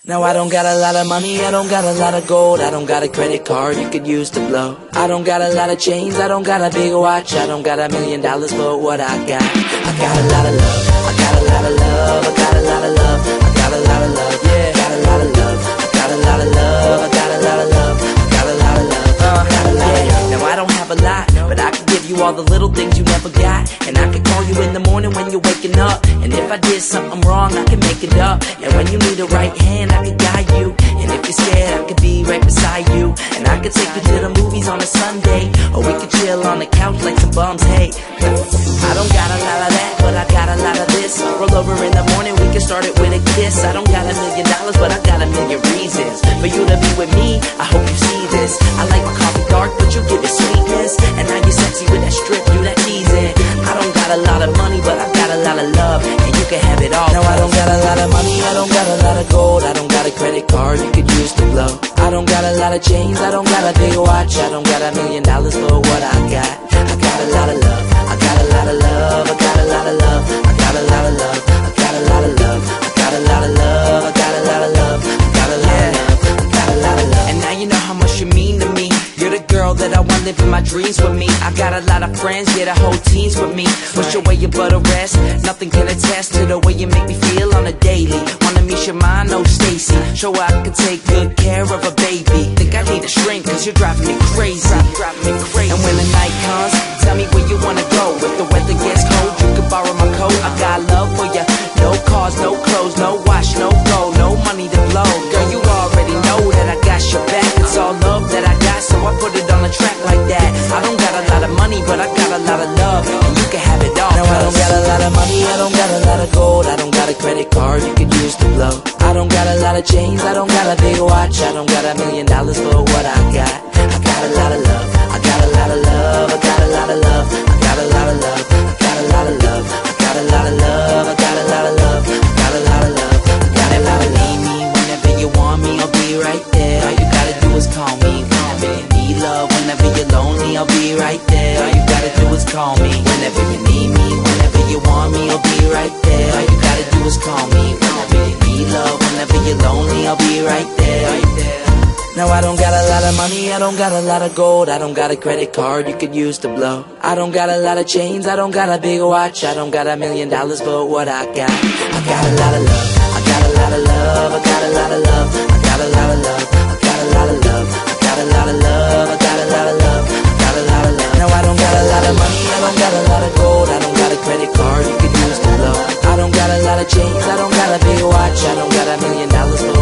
Now I don't got a lot of money, I don't got a lot of gold, I don't got a credit card you could use to blow. I don't got a lot of chains, I don't got a big watch, I don't got $1 million, but what I got a lot of love, I got a lot of love, I got a lot of love, I got a lot of love, yeah, got a lot of love, I got a lot of love, I got a lot of love, I got a lot of love, got a lot of love. Now I don't have a lot, but I can give you all the little things you never got, and I can call you in the morning when you're waking up, and if I did something wrong, I can make it up, and when you need a right hand, I can guide you, and if you're scared, I could be right beside you, and I could take you to the movies on a Sunday, or we could chill on the couch like some bums, hey. I don't got a lot of that, but I got a lot of this. Roll over in the morning, we can start it with a kiss. I don't got $1 million, but I got a million reasons for you to be with me. I hope you see this. I like my coffee dark, but you give it sweetness, and now you're sexy with that strip, do that teasing. I don't got a lot of money, but I got a lot of love, and you can have it all. No, I don't got a lot of money, I don't got a lot of gold, I don't got a credit card you could use to blow. I don't got a lot of chains, I don't got a big watch, I don't got $1 million, but what I got a lot of love, I got a lot of love, I got a lot of love, I got a lot of love, I got a lot of love, I got a lot of love, I got a lot of love, I got a lot of love, I got a lot of love. And now you know how much you mean to me. You're the girl that I want living my dreams with me. I got a lot of friends, yeah, the whole team's with me. Push away your but a rest, nothing can attest to the way you make me feel on a daily. Wanna meet your mind, oh Stacy, show I can take good care of a baby. Think I need a shrink, cause you're driving me crazy. And when the night comes, tell me where you wanna go. If the weather gets cold, you can borrow my coat. I got love for ya, no cars, no clothes, no watch, no gold, no money to blow. Girl, you already know that I got your back. It's all love that I got, so I put it on a track like that. I don't got a lot of money, but I got a lot of love, and you can have it all. No, I don't got a lot of money, I don't got a lot of gold, I don't got a credit card you could use to blow. I don't got a lot of chains, I don't got a big watch, I don't got $1 million, but what I got a lot of love, I got a lot of love, I got a lot of love, I got a lot of love, I got a lot of love, I got a lot of love, I got a lot of love, I got a lot of love, I got a lot of love. Need me whenever you want me, I'll be right there. All you gotta do is call me. Whenever you need love, whenever you're lonely, I'll be right there. All you gotta do is call me. Whenever you need me, whenever you want me, I'll be right there. All you gotta do is call me. Whenever you need love, whenever you're lonely, I'll be right there. Now I don't got a lot of money, I don't got a lot of gold, I don't got a credit card you could use to blow. I don't got a lot of chains, I don't got a big watch, I don't got $1 million, but what I got a lot of love, I got a lot of love, I got a lot of love, I got a lot of love, I got a lot of love, I got a lot of love, I got a lot of love, I got a lot of love. Now I don't got a lot of money, I don't got a lot of gold, I don't got a credit card you could use to blow. I don't got a lot of chains, I don't got a big watch, I don't got $1 million, but